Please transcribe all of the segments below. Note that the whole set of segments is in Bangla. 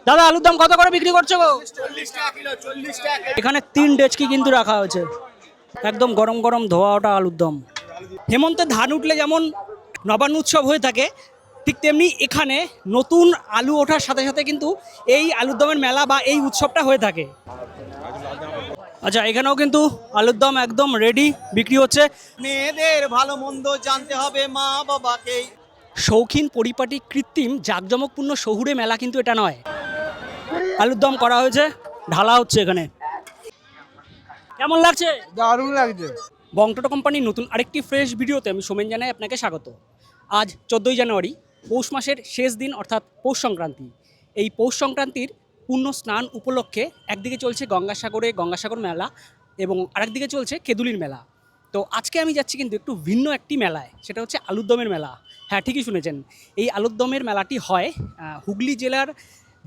দাদা আলুর দাম কত করে বিক্রি করছো গো? এখানে 3 ডেচকি কিন্তু রাখা হয়েছে, একদম গরম গরম ধোয়া ওটা আলুর দম। হেমন্তে ধান উঠলে যেমন নবান্ন উৎসব হয়ে থাকে, ঠিক তেমনি এখানে নতুন আলু ওঠার সাথে সাথে কিন্তু এই আলুর দমের মেলা বা এই উৎসবটা হয়ে থাকে। আচ্ছা, এখানেও কিন্তু আলুর দম একদম রেডি বিক্রি হচ্ছে। মেয়েদের ভালো মন্দ জানতে হবে মা বাবাকে। শৌখিন পরিপাটি কৃত্রিম জাঁকজমকপূর্ণ শহুরে মেলা কিন্তু এটা নয়। আলুর দম করা হয়েছে, ঢালা হচ্ছে এখানে। কেমন লাগছে? দারুণ লাগছে। বংটোটো কোম্পানির নতুন আরেকটি ফ্রেশ ভিডিওতে আমি সোমেন জানাই আপনাকে স্বাগত। আজ 14ই জানুয়ারি, পৌষ মাসের শেষ দিন, অর্থাৎ পৌষ সংক্রান্তি। এই পৌষ সংক্রান্তির পূর্ণ স্নান উপলক্ষে একদিকে চলছে গঙ্গাসাগর মেলা এবং আরেকদিকে চলছে কেঁদুলির মেলা। তো আজকে আমি যাচ্ছি কিন্তু একটু ভিন্ন একটি মেলায়, সেটা হচ্ছে আলুর দমের মেলা। হ্যাঁ, ঠিকই শুনেছেন, এই আলুর দমের মেলাটি হয় হুগলি জেলার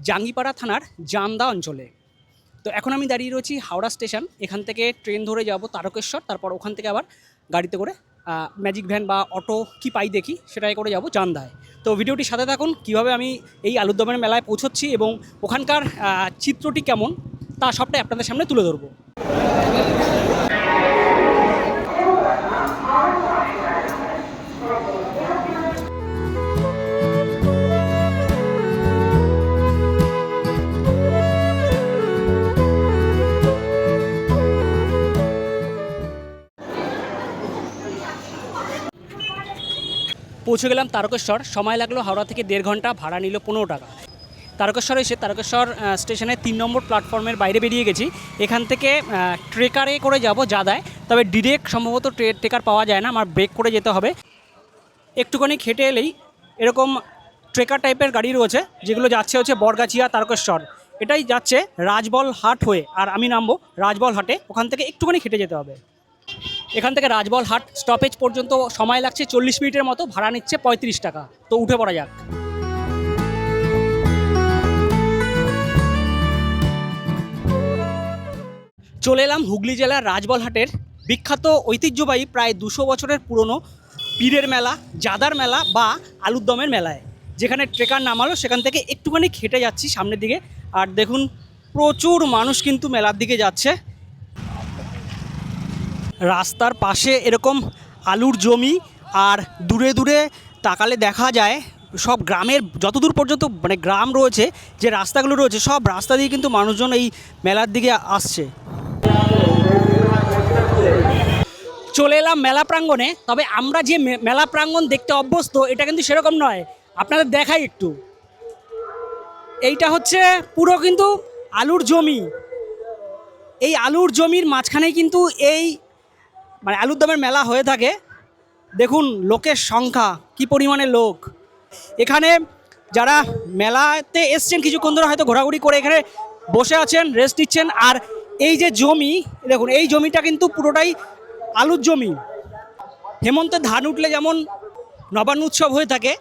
জাঙ্গিপাড়া থানার জামদা অঞ্চলে। তো এখন আমি দাঁড়িয়ে রয়েছি হাওড়া স্টেশন। এখান থেকে ট্রেন ধরে যাব তারকেশ্বর, তারপর ওখান থেকে আবার গাড়িতে করে ম্যাজিক ভ্যান বা অটো কি পাই দেখি সেটাই করে যাব জামদায়। তো ভিডিওটির সাথে থাকুন, কীভাবে আমি এই আলুর দমের মেলায় পৌঁছচ্ছি এবং ওখানকার চিত্রটি কেমন তা সবটাই আপনাদের সামনে তুলে ধরবো। পৌঁছে গেলাম তারকেশ্বর। সময় লাগলো হাওড়া থেকে 1.5 ঘন্টা, ভাড়া নিল 15 টাকা। তারকেশ্বর এসে তারকেশ্বর স্টেশনে 3 নম্বর প্ল্যাটফর্মের বাইরে বেরিয়ে গেছি। এখান থেকে ট্রেকারে করে যাব জাদায়, তবে ডিরেক্ট সম্ভবত ট্রেকার পাওয়া যায় না, আমার ব্রেক করে যেতে হবে। একটুখানি খেটে এলেই এরকম ট্রেকার টাইপের গাড়ি রয়েছে, যেগুলো যাচ্ছে হচ্ছে বরগাছিয়া তারকেশ্বর। এটাই যাচ্ছে রাজবল হাট হয়ে, আর আমি নামবো রাজবল হাটে। ওখান থেকে একটুখানি খেটে যেতে হবে। এখান থেকে রাজবল হাট স্টপেজ পর্যন্ত সময় লাগছে 40 মিনিটের মতো, ভাড়া নিচ্ছে 35 টাকা। তো উঠে পড়া যাক। চলে এলাম হুগলি জেলার রাজবল হাটের বিখ্যাত ঐতিহ্যবাহী প্রায় 200 বছরের পুরনো পীরের মেলা, জাদার মেলা বা আলুর দমের মেলায়। যেখানে ট্রেকার নামালো সেখান থেকে একটুখানি খেটে যাচ্ছি সামনের দিকে। আর দেখুন, প্রচুর মানুষ কিন্তু মেলার দিকে যাচ্ছে। রাস্তার পাশে এরকম আলুর জমি, আর দূরে দূরে তাকালে দেখা যায় সব গ্রামের, যতদূর পর্যন্ত মানে গ্রাম রয়েছে, যে রাস্তাগুলো রয়েছে সব রাস্তা দিয়ে কিন্তু মানুষজন এই মেলার দিকে আসছে। চলে এলাম মেলা প্রাঙ্গণে, তবে আমরা যে মেলা প্রাঙ্গণ দেখতে অভ্যস্ত এটা কিন্তু সেরকম নয়। আপনাদের দেখাই একটু, এইটা হচ্ছে পুরো কিন্তু আলুর জমি। এই আলুর জমির মাঝখানেই কিন্তু এই মানে আলুর দমের মেলা হয়ে থাকে। দেখুন লোকের সংখ্যা, কি পরিমাণে লোক এখানে। যারা মেলাতে এসছেন কিছুক্ষণ ধরে হয়তো ঘোরাঘুরি করে এখানে বসে আছেন, রেস্ট নিচ্ছেন। আর এই যে জমি দেখুন, এই জমিটা কিন্তু পুরোটাই আলুর জমি। হেমন্তে ধান উঠলে যেমন নবান্ন উৎসব হয়ে থাকে,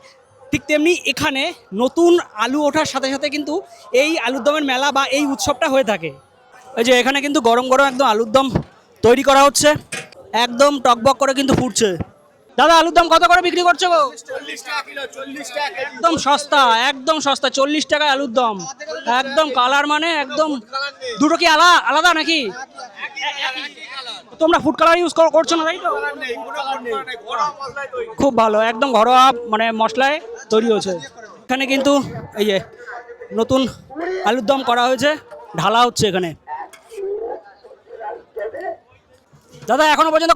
ঠিক তেমনি এখানে নতুন আলু ওঠার সাথে সাথে কিন্তু এই আলুর দমের মেলা বা এই উৎসবটা হয়ে থাকে। এই যে এখানে কিন্তু গরম গরম একদম আলুর দম তৈরি করা হচ্ছে, একদম টকবক করে কিন্তু ফুটছে। দাদা আলুর দাম কত করে বিক্রি করছো গো? 40 টাকা কিলো, 40 টাকা। একদম সস্তা, একদম সস্তা, 40 টাকায় আলুর দম। একদম কালার মানে একদম। দুটো কি আলাদা নাকি? তোমরা ফুড কালার ইউজ করছো না, তাই তো? খুব ভালো, একদম ঘরোয়া মানে মশলায় তৈরি হয়েছে। এখানে কিন্তু এই যে নতুন আলুর দম করা হয়েছে, ঢালা হচ্ছে এখানে। দাদা এখনো পর্যন্ত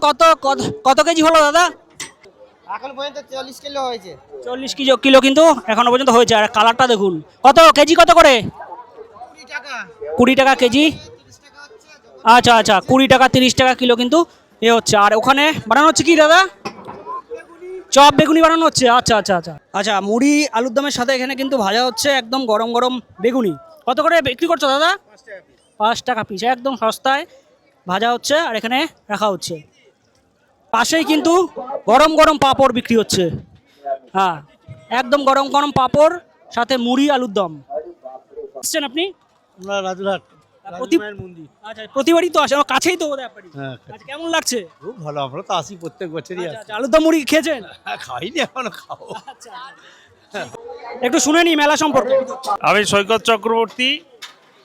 কত কেজি হলো দাদা? এখন পর্যন্ত 40 কিলো হয়েছে। 40 কিলো কিন্তু এখনো পর্যন্ত হয়েছে। আর কালারটা দেখুন, কত কেজি কত করে? 20 টাকা। 20 টাকা কেজি। 30 টাকা হচ্ছে। আচ্ছা আচ্ছা, 20 টাকা 30 টাকা কিলো কিন্তু এ হচ্ছে। আর ওখানে বানানো হচ্ছে কি দাদা? চপ বেগুনি বানানো হচ্ছে। আচ্ছা আচ্ছা আচ্ছা আচ্ছা, মুড়ি আলুর দমের সাথে এখানে কিন্তু ভাজা হচ্ছে একদম গরম গরম বেগুনি। কত করে বিক্রি করছো দাদা? 5 টাকা পিস, একদম সস্তায় ভাজা হচ্ছে আর এখানে রাখা হচ্ছে। পাশেই কিন্তু গরম গরম পাঁপড় বিক্রি হচ্ছে। হ্যাঁ, একদম গরম গরম পাঁপড়, সাথে মুড়ি আলুর দম। আসছেন আপনি? আমরা রাজুরহাট রাজুমায়ের মন্দির। আচ্ছা, প্রতিবারই তো আসে, আমার কাছেই তো বোধহয় আপনারই। হ্যাঁ, আচ্ছা, কেমন লাগছে? খুব ভালো, আমরা তো আসি প্রত্যেক বছরই আচ্ছা, আসি। আচ্ছা, আলুর দম মুড়ি খেয়েছেন? খাইনি, এখনো খাবো। আচ্ছা, একটু শুনে নি মেলা সম্পর্কে। আমি সৈকত চক্রবর্তী।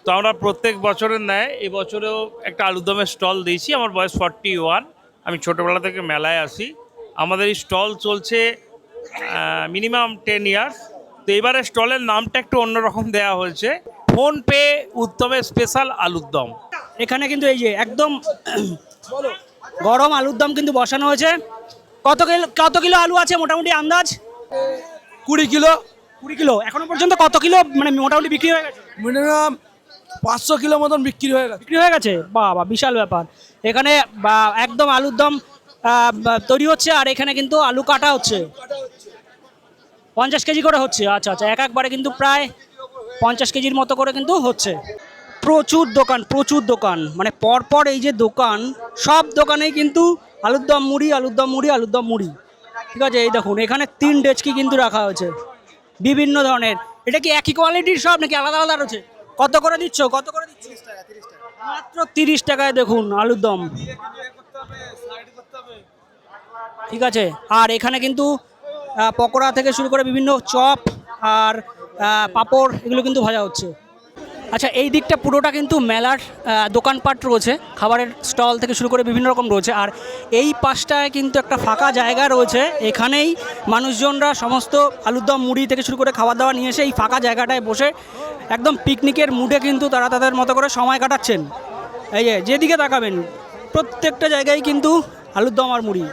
তো আমরা প্রত্যেক বছরের ন্যায় এবছরেও একটা আলুরদমের স্টল দিয়েছি। আমার বয়স 41। আমি ছোটোবেলা থেকে মেলায় আসি। আমাদের এই স্টল চলছে মিনিমাম 10 ইয়ার্স। তো এবারে স্টলের নামটা একটু অন্যরকম দেওয়া হয়েছে, ফোনপে উত্তমের স্পেশাল আলুরদম। এখানে কিন্তু এই যে একদম গরম আলুর দম কিন্তু বসানো হয়েছে। কত কিলো আলু আছে মোটামুটি আন্দাজ? 20 কিলো। 20 কিলো। এখনো পর্যন্ত কত কিলো মানে মোটামুটি বিক্রি হয়ে গেছে? মিনিমাম 500 কিলো মতন বিক্রি হয়ে গেছে। বিক্রি হয়ে গেছে, বাবা বিশাল ব্যাপার। এখানে একদম আলুর দম তৈরি হচ্ছে, আর এখানে কিন্তু আলু কাটা হচ্ছে। 50 কেজি করে হচ্ছে। আচ্ছা আচ্ছা, একবারে কিন্তু প্রায় 50 কেজির মতো করে কিন্তু হচ্ছে। প্রচুর দোকান, মানে পরপর এই যে দোকান, সব দোকানেই কিন্তু আলুর দম মুড়ি, আলুর দম মুড়ি, আলুর দম মুড়ি। ঠিক আছে, এই দেখুন এখানে 3 ডেচকি কিন্তু রাখা হয়েছে বিভিন্ন ধরনের। এটা কি একই কোয়ালিটির সব নাকি আলাদা আলাদা রয়েছে? কত করে দিচ্ছ? মাত্র 30 টাকায় দেখুন আলুর দম। ঠিক আছে, আর এখানে কিন্তু পকোড়া থেকে শুরু করে বিভিন্ন চপ আর পাঁপড় এগুলো কিন্তু ভাজা হচ্ছে। আচ্ছা, এই দিকটা পুরোটা কিন্তু মেলার দোকানপাট রয়েছে, খাবারের স্টল থেকে শুরু করে বিভিন্ন রকম রয়েছে। আর এই পাশটায় কিন্তু একটা ফাঁকা জায়গা রয়েছে, এখানেই মানুষজনরা সমস্ত আলুর দম মুড়ি থেকে শুরু করে খাবার দাবার নিয়ে এসে এই ফাঁকা জায়গাটায় বসে একদম পিকনিকের মুডে কিন্তু তারা তাদের মতো করে সময় কাটাচ্ছেন। এই যে যেদিকে তাকাবেন প্রত্যেকটা জায়গায় কিন্তু আলুর দম আর মুড়ি।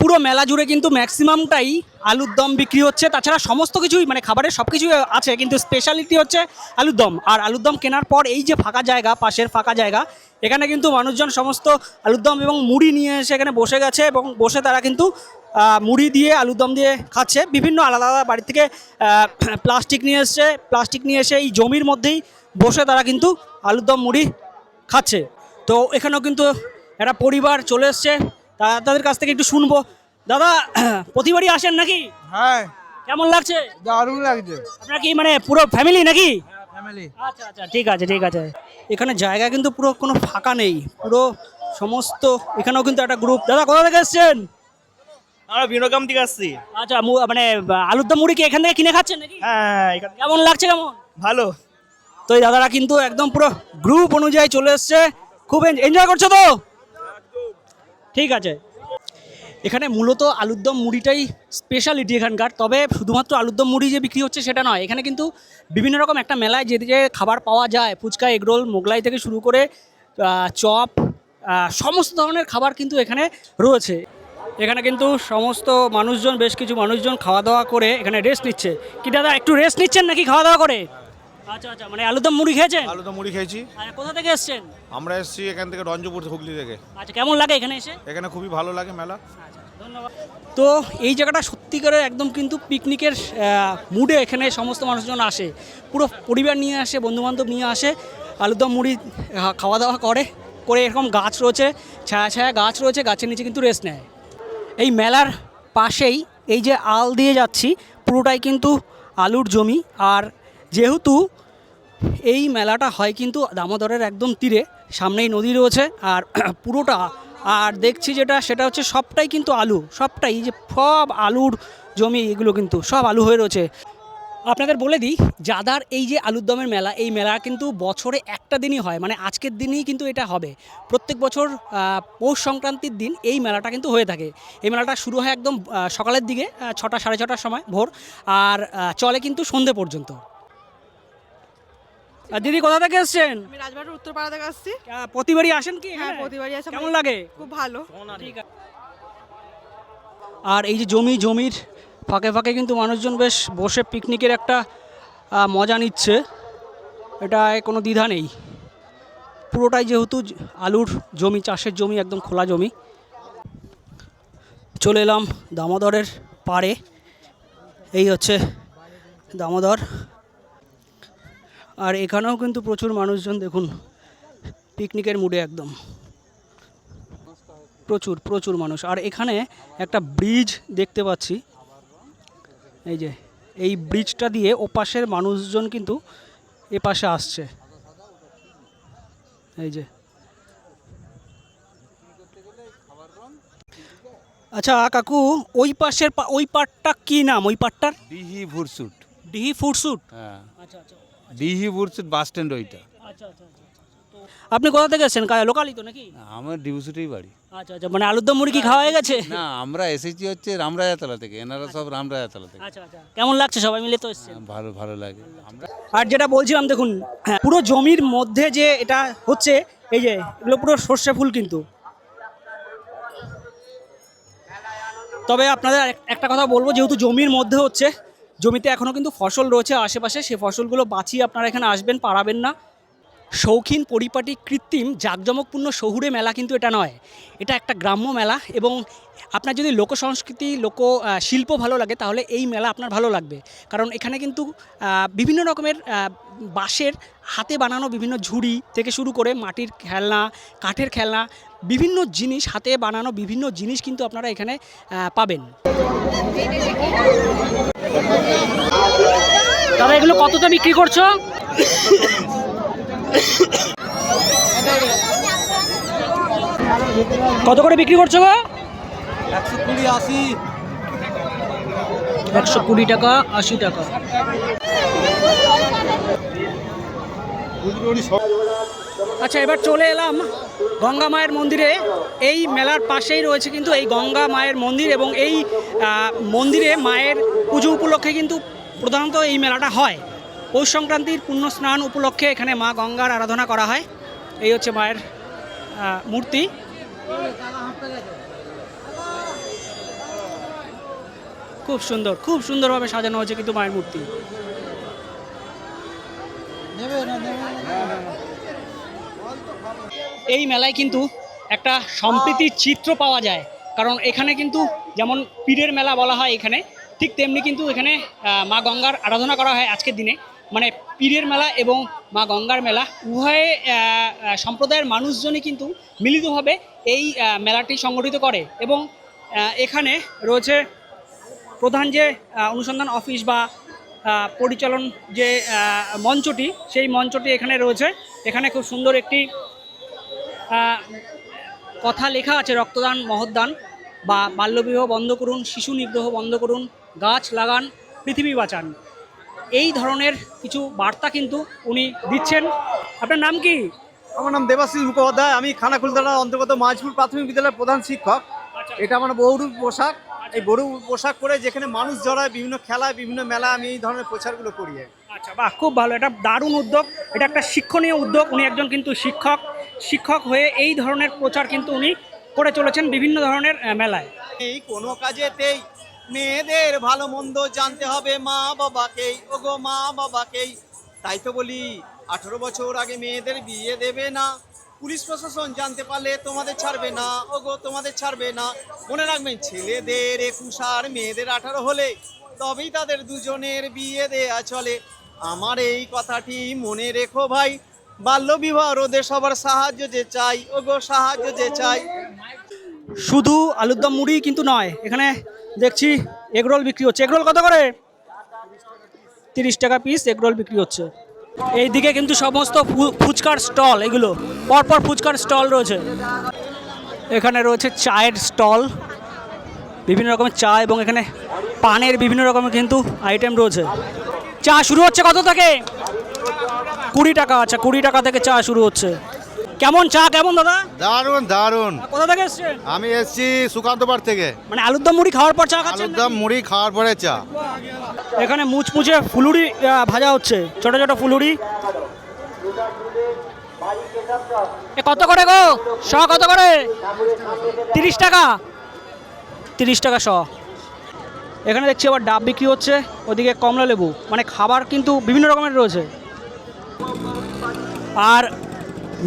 পুরো মেলা জুড়ে কিন্তু ম্যাক্সিমামটাই আলুর দম বিক্রি হচ্ছে। তাছাড়া সমস্ত কিছুই মানে খাবারের সব কিছুই আছে, কিন্তু স্পেশালিটি হচ্ছে আলুর দম। আর আলুর দম কেনার পর এই যে ফাঁকা জায়গা, পাশের ফাঁকা জায়গা, এখানে কিন্তু মানুষজন সমস্ত আলুর দম এবং মুড়ি নিয়ে এসে এখানে বসে গেছে এবং বসে তারা কিন্তু মুড়ি দিয়ে আলুর দম দিয়ে খাচ্ছে। বিভিন্ন আলাদা আলাদা বাড়ি থেকে প্লাস্টিক নিয়ে এসে এই জমির মধ্যেই বসে তারা কিন্তু আলুর দম মুড়ি খাচ্ছে। তো এখানেও কিন্তু একটা পরিবার চলে এসছে, তাদের কাছ থেকে একটু শুনবো। দাদা, প্রতিবারই আসেন নাকি? হ্যাঁ, কেমন লাগছে? দারুণ লাগছে। আপনার কি মানে পুরো ফ্যামিলি নাকি? ফ্যামিলি। আচ্ছা আচ্ছা, ঠিক আছে। এখানে জায়গা কিন্তু পুরো কোনো ফাঁকা নেই, পুরো সমস্ত। এখানেও কিন্তু একটা গ্রুপ। দাদা, কোথা থেকে এসছেন? আমরা বিনোগ্রাম থেকে আসছি। আচ্ছা, মানে আলুর দম মুড়ি কি এখান থেকে কিনে খাচ্ছেন নাকি? হ্যাঁ, কেমন লাগছে? কেমন? ভালো। তো এই দাদারা কিন্তু একদম পুরো গ্রুপ অনুযায়ী চলে এসছে, খুব এনজয় করছো তো? ঠিক আছে। এখানে মূলত আলুর দম মুড়িটাই স্পেশালিটি এখানকার। তবে শুধুমাত্র আলুর দম মুড়ি যে বিক্রি হচ্ছে সেটা নয়, এখানে কিন্তু বিভিন্ন রকম একটা মেলায় যে খাবার পাওয়া যায়, ফুচকা, এগরোল, মোগলাই থেকে শুরু করে চপ, সমস্ত ধরনের খাবার কিন্তু এখানে রয়েছে। এখানে কিন্তু সমস্ত মানুষজন, বেশ কিছু মানুষজন খাওয়া দাওয়া করে এখানে রেস্ট নিচ্ছে। কি দাদা, একটু রেস্ট নিচ্ছেন নাকি খাওয়া দাওয়া করে? আচ্ছা আচ্ছা, মানে আলুর দম মুড়ি খেয়েছেন? আলুদম মুড়ি খেয়েছি। আচ্ছা, কোথা থেকে এসছেন? আমরা এসেছি এখান থেকে রঞ্জপুর, হুগলি থেকে। আচ্ছা, কেমন লাগে এখানে এসে? এখানে খুবই ভালো লাগে মেলা। ধন্যবাদ। তো এই জায়গাটা সত্যিকারের একদম কিন্তু পিকনিকের মুডে এখানে সমস্ত মানুষজন আসে, পুরো পরিবার নিয়ে আসে, বন্ধুবান্ধব নিয়ে আসে, আলুরদম মুড়ি খাওয়া দাওয়া করে এরকম গাছ রয়েছে, ছায়া গাছ রয়েছে, গাছের নিচে কিন্তু রেস্ট নেয়। এই মেলার পাশেই এই যে আল দিয়ে যাচ্ছি, পুরোটাই কিন্তু আলুর জমি। আর যেহেতু এই মেলাটা হয় কিন্তু দামোদরের একদম তীরে, সামনেই নদী রয়েছে, আর পুরোটা, আর দেখছি সেটা হচ্ছে সবটাই কিন্তু আলু, সবটাই যে সব আলুর জমি, এগুলো কিন্তু সব আলু হয়ে রয়েছে। আপনাদের বলে দিই, জাদার এই যে আলুর দমের মেলা, এই মেলা কিন্তু বছরে একটা দিনই হয়, মানে আজকের দিনেই কিন্তু এটা হবে। প্রত্যেক বছর পৌষ সংক্রান্তির দিন এই মেলাটা কিন্তু হয়ে থাকে। এই মেলাটা শুরু হয় একদম সকালের দিকে 6টা সাড়ে 6টার সময় ভোর, আর চলে কিন্তু সন্ধে পর্যন্ত। দিদি, কোথা থেকে এসছেন? আমি রাজবাড়ির উত্তরপাড়া থেকে আসছি। প্রতিবারই আসেন কি? হ্যাঁ, প্রতিবারই আসি। কেমন লাগে? খুব ভালো। ঠিক আছে। আর এই যে জমির ফাঁকে ফাঁকে কিন্তু মানুষজন বেশ বসে পিকনিকের একটা মজা নিচ্ছে, এটায় কোনো দ্বিধা নেই। পুরোটাই যেহেতু আলুর জমি, চাষের জমি, একদম খোলা জমি। চলে এলাম দামোদরের পাড়ে, এই হচ্ছে দামোদর। আর এখানেও কিন্তু প্রচুর মানুষজন, দেখুন পিকনিকের মুডে একদম প্রচুর মানুষ। আর এখানে একটা ব্রিজ দেখতে পাচ্ছি, এই যে এই ব্রিজটা দিয়ে ওপাশের মানুষজন কিন্তু এপাশে আসছে। এই যে আচ্ছা কাকু, ওই পাশের ওই পাটটা কি নাম? ওই পাটটার ডিহি ফুরসুট। ডিহি ফুডস্যুট। হ্যাঁ, আচ্ছা আচ্ছা ডিহি ফুরসুট বাস স্ট্যান্ড ওইটা। আচ্ছা আচ্ছা আচ্ছা। তো আপনি কোথা থেকে এসেছেন? লোকালই তো নাকি? আমার ডিভিসুটেই বাড়ি। আচ্ছা আচ্ছা, মানে আলুর দম মুড়ি কি খাওয়া হয়ে গেছে? না, আমরা এসেছি হচ্ছে রামরাজাতলা থেকে, এনারা সব রামরাজাতলা থেকে। আচ্ছা আচ্ছা, কেমন লাগছে সবাই মিলে তো এসেছেন? ভালো ভালো লাগে আমরা। আর যেটা বলছিলাম দেখুন, হ্যাঁ, পুরো জমির মধ্যে যে এটা হচ্ছে, এই যে এগুলো পুরো সর্ষে ফুল কিন্তু। তবে আপনাদের একটা কথা বলবো, যেহেতু জমির মধ্যে হচ্ছে, জমিতে এখনও কিন্তু ফসল রয়েছে আশেপাশে, সেই ফসলগুলো বাঁচিয়ে আপনারা এখানে আসবেন, পারাবেন না। শৌখিন পরিপাটি কৃত্রিম জাঁকজমকপূর্ণ শহুরে মেলা কিন্তু এটা নয়, এটা একটা গ্রাম্য মেলা। এবং আপনার যদি লোকসংস্কৃতি শিল্প ভালো লাগে তাহলে এই মেলা আপনার ভালো লাগবে। কারণ এখানে কিন্তু বিভিন্ন রকমের বাঁশের হাতে বানানো বিভিন্ন ঝুড়ি থেকে শুরু করে মাটির খেলনা, কাঠের খেলনা, বিভিন্ন জিনিস, হাতে বানানো বিভিন্ন জিনিস কিন্তু আপনারা এখানে পাবেন। দাদা, এগুলো কতটা বিক্রি করছো? কত করে বিক্রি করছো গো? 120, 80। 120 টাকা, 80 টাকা। আচ্ছা, এবার চলে এলাম গঙ্গা মায়ের মন্দিরে। এই মেলার পাশেই রয়েছে কিন্তু এই গঙ্গা মায়ের মন্দির, এবং এই মন্দিরে মায়ের পুজো উপলক্ষে কিন্তু প্রধানত এই মেলাটা হয়। পৌষ সংক্রান্তির পুণ্য স্নান উপলক্ষে এখানে মা গঙ্গার আরাধনা করা হয়। এই হচ্ছে মায়ের মূর্তি। খুব সুন্দর, খুব সুন্দরভাবে সাজানো হয়েছে কিন্তু মায়ের মূর্তি। এই মেলায় কিন্তু একটা সম্প্রীতির চিত্র পাওয়া যায়, কারণ এখানে কিন্তু যেমন পীরের মেলা বলা হয় এখানে, ঠিক তেমনি কিন্তু এখানে মা গঙ্গার আরাধনা করা হয় আজকের দিনে। মানে পীরের মেলা এবং মা গঙ্গার মেলা উভয়ে সম্প্রদায়ের মানুষজনই কিন্তু মিলিতভাবে এই মেলাটি সংগঠিত করে। এবং এখানে রয়েছে প্রধান যে অনুসন্ধান অফিস বা পরিচালন যে মঞ্চটি, সেই মঞ্চটি এখানে রয়েছে। এখানে খুব সুন্দর একটি কথা লেখা আছে, রক্তদান মহৎদান, বা বাল্যবিবাহ বন্ধ করুন, শিশু নিগ্রহ বন্ধ করুন, গাছ লাগান, পৃথিবী বাঁচান। এই ধরনের কিছু বার্তা কিন্তু উনি দিচ্ছেন। আপনার নাম কি? আমার নাম দেবাশিস মুখোপাধ্যায়, আমি খানাকুলতলার অন্তর্গত মাঝপুর প্রাথমিক বিদ্যালয়ের প্রধান শিক্ষক। এটা আমার বহুরূপ পোশাক। এই বহুরূপ পোশাক পরে যেখানে মানুষ জড়ায় বিভিন্ন খেলায়, বিভিন্ন মেলা, আমি এই ধরনের প্রচারগুলো করি। আচ্ছা, বাহ, খুব ভালো, এটা দারুণ উদ্যোগ, এটা একটা শিক্ষণীয় উদ্যোগ। উনি একজন কিন্তু শিক্ষক হয়ে এই ধরনের প্রচার কিন্তু উনি করে চলেছেন বিভিন্ন ধরনের মেলায়। এই কোনো কাজেতেই মেয়েদের ভালো মন্দ জানতে হবে মা বাবাকেই, ওগো মা বাবাকেই। তাই তো বলি 18 বছর আগে মেয়েদের বিয়ে দেবে না। পুলিশ প্রশাসন জানতে পারলে তোমাদের ছাড়বে না, ওগো তোমাদের ছাড়বে না। মনে রাখবেন, ছেলেদের 21 আর মেয়েদের 18 হলে তবেই তাদের দুজনের বিয়ে দেয়া চলে। আমার এই কথাটি মনে রেখো ভাই, বাল্যবিবাহ রোধে সবার সাহায্য যে চাই, ওগো সাহায্য যে চাই। শুধু আলুর দম মুড়ি কিন্তু নয়, এখানে দেখছি এগরোল বিক্রি হচ্ছে। এগরোল কত করে? 30 টাকা পিস এগরোল বিক্রি হচ্ছে। এইদিকে কিন্তু সমস্ত ফুচকার স্টল, এগুলো পরপর ফুচকার স্টল রয়েছে। এখানে রয়েছে চায়ের স্টল, বিভিন্ন রকমের চা, এবং এখানে পানের বিভিন্ন রকমের কিন্তু আইটেম রয়েছে। চা শুরু হচ্ছে কত থেকে? 20 টাকা। আচ্ছা, 20 টাকা থেকে চা শুরু হচ্ছে। কেমন চা, কেমন দাদা? দারুণ দারুণ। কোথা থেকে এসছেন? আমি এসেছি সুকান্তপাড় থেকে। মানে আলুর দম মুড়ি খাওয়ার পর চা খাচ্ছেন? আলুর দম মুড়ি খাওয়ার পরে চা। এখানে মুচমুচে ফুলুরি ভাজা হচ্ছে, ছোট ছোট ফুলুরি। কত করে গো শ? কত করে? 30 টাকা। 30 টাকা শ। এখানে দেখছি আবার ডাব বিক্রি হচ্ছে, ওদিকে কমলা লেবু, মানে খাবার কিন্তু বিভিন্ন রকমের রয়েছে। আর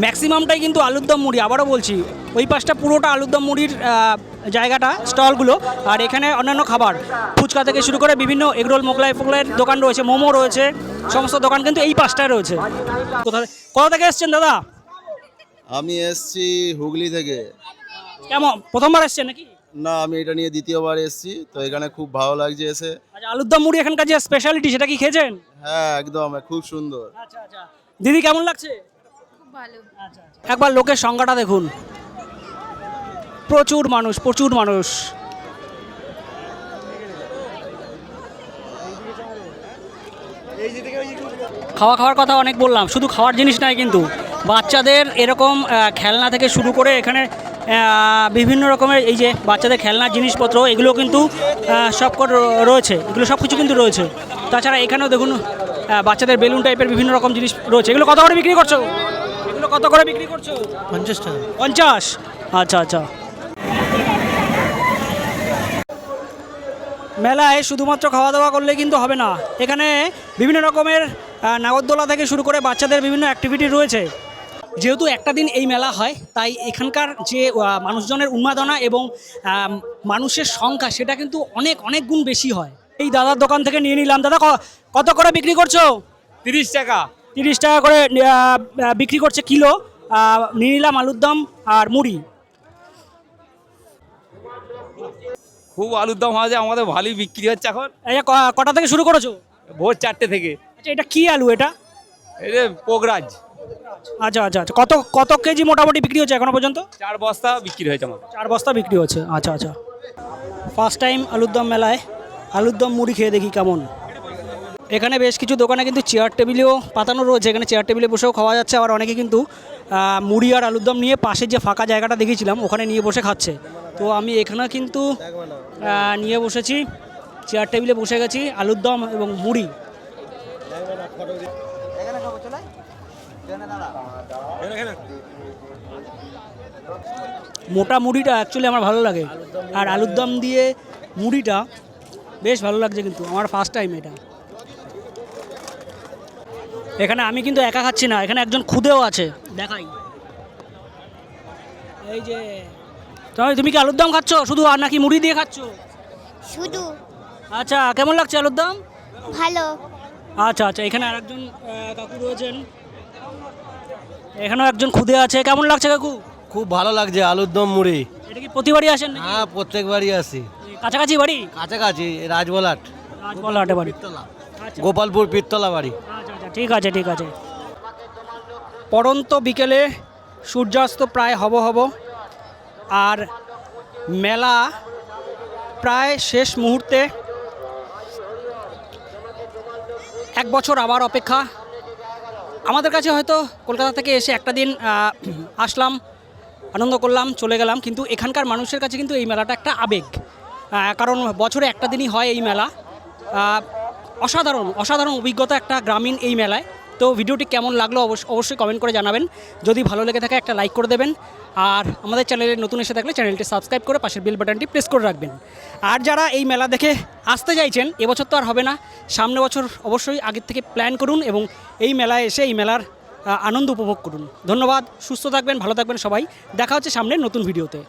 ম্যাক্সিমামটাই কিন্তু আলুর দম মুড়ি। আবারও বলছি, ওই পাশটা পুরোটা আলুর দম মুড়ির জায়গাটা, স্টলগুলো। আর এখানে অন্যান্য খাবার, ফুচকা থেকে শুরু করে বিভিন্ন এগরোল, মোগলাই ফোগলাইয়ের দোকান রয়েছে, মোমো রয়েছে, সমস্ত দোকান কিন্তু এই পাশটায় রয়েছে। কোথা থেকে এসছেন দাদা? আমি এসছি হুগলি থেকে। কেমন, প্রথমবার এসছেন নাকি? না, আমি এটা নিয়ে দ্বিতীয়বার এসছি, তো এখানে খুব ভালো লাগছে এসে। আচ্ছা, আলুর দম মুড়ি এখানকার যে স্পেশালিটি, সেটা কি খেয়েছেন? হ্যাঁ, একদম খুব সুন্দর। আচ্ছা আচ্ছা, দিদি কেমন লাগছে? ভালো। একবার লোকের সংখ্যাটা দেখুন, প্রচুর মানুষ, প্রচুর মানুষ। খাওয়ার কথা অনেক বললাম, শুধু খাওয়ার জিনিস নয় কিন্তু বাচ্চাদের এরকম খেলনা থেকে শুরু করে এখানে বিভিন্ন রকমের এই যে বাচ্চাদের খেলনার জিনিসপত্র, এগুলো কিন্তু সব রয়েছে, এগুলো সব কিছু কিন্তু রয়েছে। তাছাড়া এখানেও দেখুন বাচ্চাদের বেলুন টাইপের বিভিন্ন রকম জিনিস রয়েছে। এগুলো কত করে বিক্রি করছো? এগুলো কত করে বিক্রি করছো? 50 টাকা। 50? আচ্ছা আচ্ছা। মেলায় শুধুমাত্র খাওয়া দাওয়া করলে কিন্তু হবে না, এখানে বিভিন্ন রকমের নাগরদোলা থেকে শুরু করে বাচ্চাদের বিভিন্ন অ্যাক্টিভিটি রয়েছে। যেহেতু একটা দিন এই মেলা হয়, তাই এখানকার যে মানুষজনের উন্মাদনা এবং মানুষের সংখ্যা সেটা কিন্তু অনেক অনেক গুণ বেশি হয়। এই দাদার দোকান থেকে নিয়ে নিলাম। দাদা কত করে বিক্রি করছো? 30 টাকা। 30 টাকা করে বিক্রি করছে কিলো। নিয়ে নিলাম আলুর দম আর মুড়ি। খুব আলুর দম হয়, আমাদের ভালোই বিক্রি হচ্ছে এখন। এই যে কটা থেকে শুরু করেছো? ভোর 4টে থেকে। আচ্ছা, এটা কি আলু এটা? এটা পোগরাজ। আচ্ছা আচ্ছা আচ্ছা। কত কেজি মোটামুটি বিক্রি হচ্ছে এখনো পর্যন্ত? 4 বস্তা বিক্রি হয়েছে আমাদের। 4 বস্তা বিক্রি হচ্ছে। আচ্ছা আচ্ছা। ফার্স্ট টাইম আলুর দম মেলায় আলুর দম মুড়ি খেয়ে দেখি কেমন। এখানে বেশ কিছু দোকানে কিন্তু চেয়ার টেবিলেও পাতানো রয়েছে, এখানে চেয়ার টেবিলে বসেও খাওয়া যাচ্ছে। আবার অনেকে কিন্তু মুড়ি আর আলুর দম নিয়ে পাশের যে ফাঁকা জায়গাটা দেখেছিলাম ওখানে নিয়ে বসে খাচ্ছে। তো আমি এখানে কিন্তু নিয়ে বসেছি, চেয়ার টেবিলে বসে গেছি, আলুর দম এবং মুড়ি। মোটা মুড়িটা অ্যাকচুয়ালি আমার ভালো লাগে, আর আলুর দম দিয়ে মুড়িটা বেশ ভালো লাগছে, কিন্তু আমার ফার্স্ট টাইম এটা। এখানে আমি কিন্তু একা খাচ্ছি না, এখানে একজন খুদেও আছে, দেখাই। এই যে তুমি কি আলুর দম খাচ্ছ শুধু, আর নাকি মুড়ি দিয়ে খাচ্ছ? শুধু। আচ্ছা, কেমন লাগছে আলুর দম? ভালো। আচ্ছা আচ্ছা। এখানে আরেকজন কাকু রয়েছেন, এখানেও একজন খুদে আছে। কেমন লাগছে কাকু? খুব ভালো লাগছে আলুর দম মুড়ি। এটা কি প্রতিবারই আসেন নাকি? হ্যাঁ, প্রত্যেকবারই আসি। কাছাকাছি বাড়ি? কাছাকাছি রাজবলাট, রাজবলাটে বাড়ি। আচ্ছা গোপালপুর পীরতলা বাড়ি। আচ্ছা আচ্ছা, ঠিক আছে ঠিক আছে। পড়ন্ত বিকেলে সূর্যাস্ত প্রায় হব আর মেলা প্রায় শেষ মুহূর্তে। 1 বছর আবার অপেক্ষা। আমাদের কাছে হয়তো কলকাতা থেকে এসে একটা দিন আসলাম, আনন্দ করলাম, চলে গেলাম, কিন্তু এখানকার মানুষের কাছে কিন্তু এই মেলাটা একটা আবেগ। কারণ বছরে একটা দিনই হয় এই মেলা। অসাধারণ অসাধারণ অভিজ্ঞতা একটা গ্রামীণ এই মেলায়। তো ভিডিওটি কেমন লাগলো অবশ্যই কমেন্ট করে জানাবেন। যদি ভালো লেগে থাকে একটা লাইক করে দেবেন, আর আমাদের চ্যানেলে নতুন এসে থাকলে চ্যানেলটি সাবস্ক্রাইব করে পাশের বেল বাটনটি প্রেস করে রাখবেন। আর যারা এই মেলা দেখে আসতে চাইছেন, এবছর তো আর হবে না, সামনে বছর অবশ্যই আগের থেকে প্ল্যান করুন এবং এই মেলায় এসে এই মেলার আনন্দ উপভোগ করুন। ধন্যবাদ, সুস্থ থাকবেন, ভালো থাকবেন সবাই। দেখা হচ্ছে সামনের নতুন ভিডিওতে।